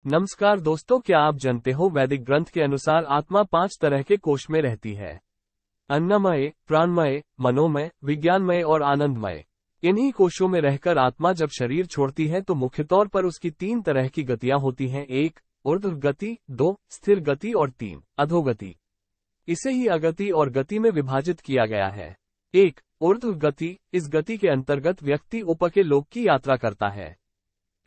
नमस्कार दोस्तों, क्या आप जानते हो वैदिक ग्रंथ के अनुसार आत्मा 5 तरह के कोश में रहती है। अन्नमय, प्राणमय, मनोमय, विज्ञानमय और आनंदमय। इन्हीं कोशों में रहकर आत्मा जब शरीर छोड़ती है तो मुख्य तौर पर उसकी 3 तरह की गतियां होती हैं। 1 ऊर्ध्व गति, 2 स्थिर गति और 3 अधोगति। इसे ही अगति और गति में विभाजित किया गया है। 1 ऊर्ध्व गति। इस गति के अंतर्गत व्यक्ति ऊपर के लोक की यात्रा करता है।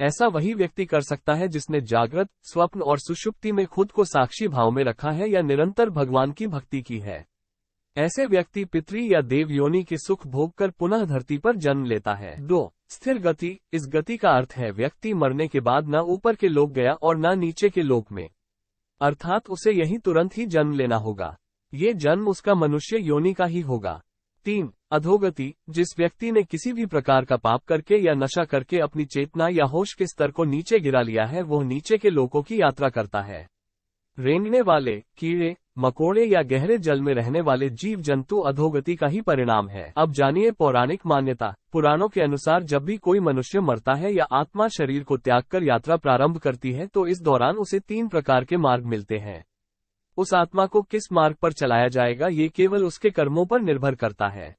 ऐसा वही व्यक्ति कर सकता है जिसने जागृत, स्वप्न और सुषुप्ति में खुद को साक्षी भाव में रखा है या निरंतर भगवान की भक्ति की है। ऐसे व्यक्ति पितृ या देव योनि के सुख भोग कर पुनः धरती पर जन्म लेता है। 2 स्थिर गति। इस गति का अर्थ है व्यक्ति मरने के बाद न ऊपर के लोक गया और न नीचे के लोक में, अर्थात उसे यही तुरंत ही जन्म लेना होगा। ये जन्म उसका मनुष्य योनि का ही होगा। 3 अधोगति। जिस व्यक्ति ने किसी भी प्रकार का पाप करके या नशा करके अपनी चेतना या होश के स्तर को नीचे गिरा लिया है, वह नीचे के लोकों की यात्रा करता है। रेंगने वाले कीड़े मकोड़े या गहरे जल में रहने वाले जीव जंतु अधोगति का ही परिणाम है। अब जानिए पौराणिक मान्यता। पुराणों के अनुसार जब भी कोई मनुष्य मरता है या आत्मा शरीर को त्याग कर यात्रा प्रारंभ करती है तो इस दौरान उसे 3 प्रकार के मार्ग मिलते हैं। उस आत्मा को किस मार्ग पर चलाया जाएगा ये केवल उसके कर्मों पर निर्भर करता है।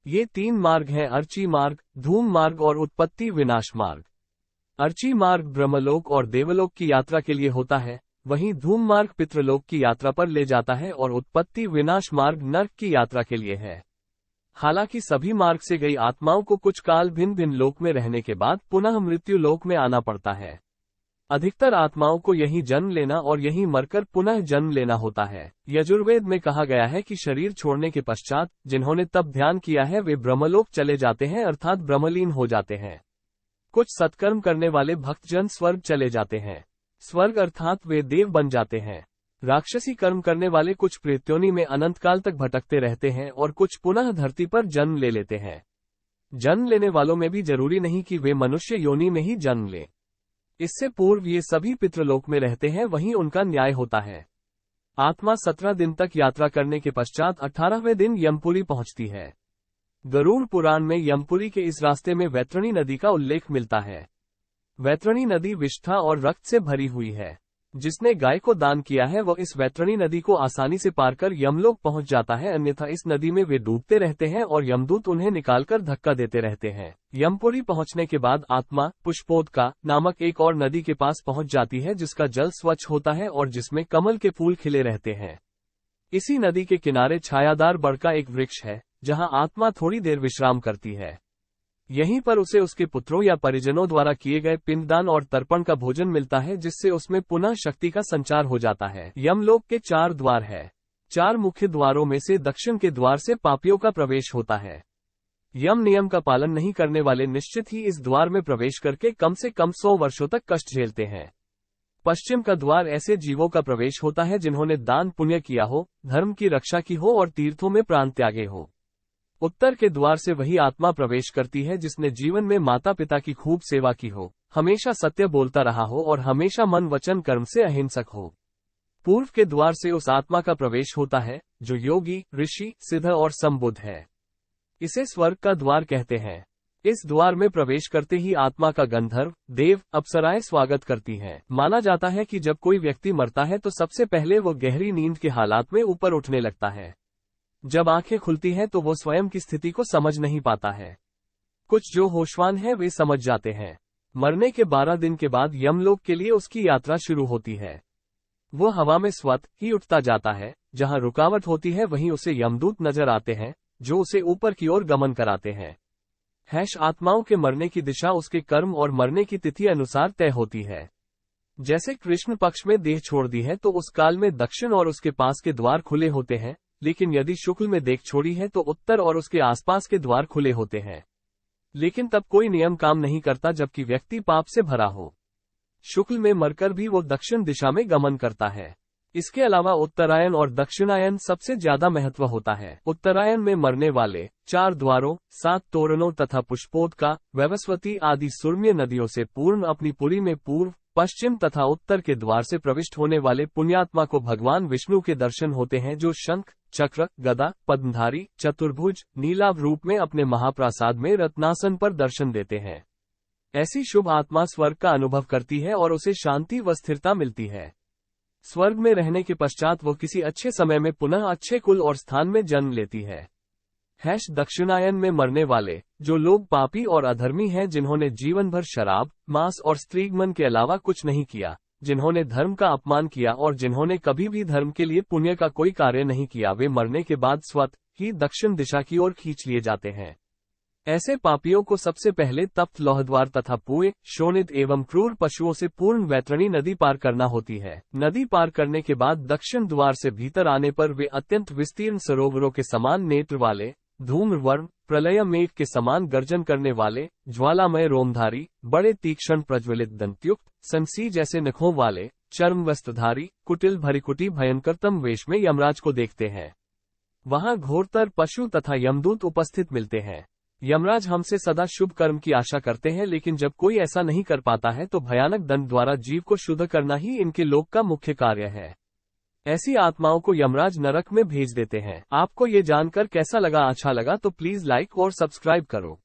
ये 3 मार्ग हैं: अर्ची मार्ग, धूम मार्ग और उत्पत्ति विनाश मार्ग। अर्ची मार्ग ब्रह्मलोक और देवलोक की यात्रा के लिए होता है, वहीं धूम मार्ग पितृलोक की यात्रा पर ले जाता है और उत्पत्ति विनाश मार्ग नर्क की यात्रा के लिए है। हालांकि सभी मार्ग से गई आत्माओं को कुछ काल भिन्न भिन्न लोक में रहने के बाद पुनः मृत्यु लोक में आना पड़ता है। अधिकतर आत्माओं को यहीं जन्म लेना और यहीं मरकर पुनः जन्म लेना होता है। यजुर्वेद में कहा गया है कि शरीर छोड़ने के पश्चात जिन्होंने तब ध्यान किया है वे ब्रह्मलोक चले जाते हैं, अर्थात ब्रह्मलीन हो जाते हैं। कुछ सत्कर्म करने वाले भक्तजन स्वर्ग चले जाते हैं। स्वर्ग अर्थात वे देव बन जाते हैं। राक्षसी कर्म करने वाले कुछ प्रेत्योनि में अनंत काल तक भटकते रहते हैं और कुछ पुनः धरती पर जन्म ले लेते हैं। जन्म लेने वालों में भी जरूरी नहीं कि वे मनुष्य योनि में ही जन्म लें। इससे पूर्व ये सभी पितृलोक में रहते हैं, वहीं उनका न्याय होता है। आत्मा 17 दिन तक यात्रा करने के पश्चात 18वें दिन यमपुरी पहुंचती है। गरुड़ पुराण में यमपुरी के इस रास्ते में वैतरणी नदी का उल्लेख मिलता है। वैतरणी नदी विष्ठा और रक्त से भरी हुई है। जिसने गाय को दान किया है वह इस वैतरणी नदी को आसानी से पार कर यमलोक पहुंच जाता है, अन्यथा इस नदी में वे डूबते रहते हैं और यमदूत उन्हें निकालकर धक्का देते रहते हैं। यमपुरी पहुंचने के बाद आत्मा पुष्पोदका नामक एक और नदी के पास पहुंच जाती है जिसका जल स्वच्छ होता है और जिसमें कमल के फूल खिले रहते हैं। इसी नदी के किनारे छायादार बड़ का एक वृक्ष है जहां आत्मा थोड़ी देर विश्राम करती है। यहीं पर उसे उसके पुत्रों या परिजनों द्वारा किए गए पिंडदान और तर्पण का भोजन मिलता है, जिससे उसमें पुनः शक्ति का संचार हो जाता है। यमलोक के 4 द्वार है। 4 मुख्य द्वारों में से दक्षिण के द्वार से पापियों का प्रवेश होता है। यम नियम का पालन नहीं करने वाले निश्चित ही इस द्वार में प्रवेश करके कम से कम 100 वर्षों तक कष्ट झेलते हैं। पश्चिम का द्वार ऐसे जीवों का प्रवेश होता है जिन्होंने दान पुण्य किया हो, धर्म की रक्षा की हो और तीर्थों में प्राण त्यागे हो। उत्तर के द्वार से वही आत्मा प्रवेश करती है जिसने जीवन में माता पिता की खूब सेवा की हो, हमेशा सत्य बोलता रहा हो और हमेशा मन वचन कर्म से अहिंसक हो। पूर्व के द्वार से उस आत्मा का प्रवेश होता है जो योगी, ऋषि, सिद्ध और संबुद्ध है। इसे स्वर्ग का द्वार कहते हैं। इस द्वार में प्रवेश करते ही आत्मा का गंधर्व, देव, अप्सराएं स्वागत करती हैं। माना जाता है कि जब कोई व्यक्ति मरता है तो सबसे पहले वो गहरी नींद के हालात में ऊपर उठने लगता है। जब आंखें खुलती हैं तो वो स्वयं की स्थिति को समझ नहीं पाता है। कुछ जो होशवान है वे समझ जाते हैं। मरने के 12 दिन के बाद यमलोक के लिए उसकी यात्रा शुरू होती है। वो हवा में स्वतः ही उठता जाता है। जहां रुकावट होती है वहीं उसे यमदूत नजर आते हैं जो उसे ऊपर की ओर गमन कराते हैं। आत्माओं के मरने की दिशा उसके कर्म और मरने की तिथि अनुसार तय होती है। जैसे कृष्ण पक्ष में देह छोड़ दी है तो उस काल में दक्षिण और उसके पास के द्वार खुले होते हैं, लेकिन यदि शुक्ल में देख छोड़ी है तो उत्तर और उसके आसपास के द्वार खुले होते हैं। लेकिन तब कोई नियम काम नहीं करता जबकि व्यक्ति पाप से भरा हो। शुक्ल में मरकर भी वो दक्षिण दिशा में गमन करता है। इसके अलावा उत्तरायण और दक्षिणायन सबसे ज्यादा महत्व होता है। उत्तरायण में मरने वाले 4 द्वारों, 7 तोरणों तथा पुष्पोदका, वैवस्वती आदि सुरम्य नदियों से पूर्ण अपनी पुरी में पूर्व, पश्चिम तथा उत्तर के द्वार से प्रविष्ट होने वाले पुण्यात्मा को भगवान विष्णु के दर्शन होते हैं जो शंख, चक्र, गदा, पद्मधारी, चतुर्भुज, नीलाभ रूप में अपने महाप्रासाद में रत्नासन पर दर्शन देते हैं। ऐसी शुभ आत्मा स्वर्ग का अनुभव करती है और उसे शांति व स्थिरता मिलती है। स्वर्ग में रहने के पश्चात वो किसी अच्छे समय में पुनः अच्छे कुल और स्थान में जन्म लेती है। दक्षिणायन में मरने वाले, जो लोग पापी और अधर्मी हैं, जिन्होंने जीवन भर शराब, मांस और स्त्रीगमन के अलावा कुछ नहीं किया, जिन्होंने धर्म का अपमान किया और जिन्होंने कभी भी धर्म के लिए पुण्य का कोई कार्य नहीं किया, वे मरने के बाद स्वतः ही दक्षिण दिशा की ओर खींच लिए जाते हैं। ऐसे पापियों को सबसे पहले तप्त लोहद्वार तथा पुए, शोणित एवं क्रूर पशुओं से पूर्ण वैतरणी नदी पार करना होती है। नदी पार करने के बाद दक्षिण द्वार से भीतर आने पर वे अत्यंत विस्तीर्ण सरोवरों के समान नेत्र वाले, धूम्रवर्ण, प्रलय मेघ के समान गर्जन करने वाले, ज्वालामय रोमधारी, बड़े तीक्ष्ण प्रज्वलित दंतयुक्त, संसी जैसे नखों वाले, चर्म वस्त्रधारी, कुटिल भरिकुटी भयंकरतम वेश में यमराज को देखते हैं। वहां घोरतर पशु तथा यमदूत उपस्थित मिलते हैं। यमराज हमसे सदा शुभ कर्म की आशा करते हैं, लेकिन जब कोई ऐसा नहीं कर पाता है तो भयानक दंड द्वारा जीव को शुद्ध करना ही इनके लोक का मुख्य कार्य है। ऐसी आत्माओं को यमराज नरक में भेज देते हैं। आपको ये जानकर कैसा लगा? अच्छा लगा तो प्लीज लाइक और सब्सक्राइब करो।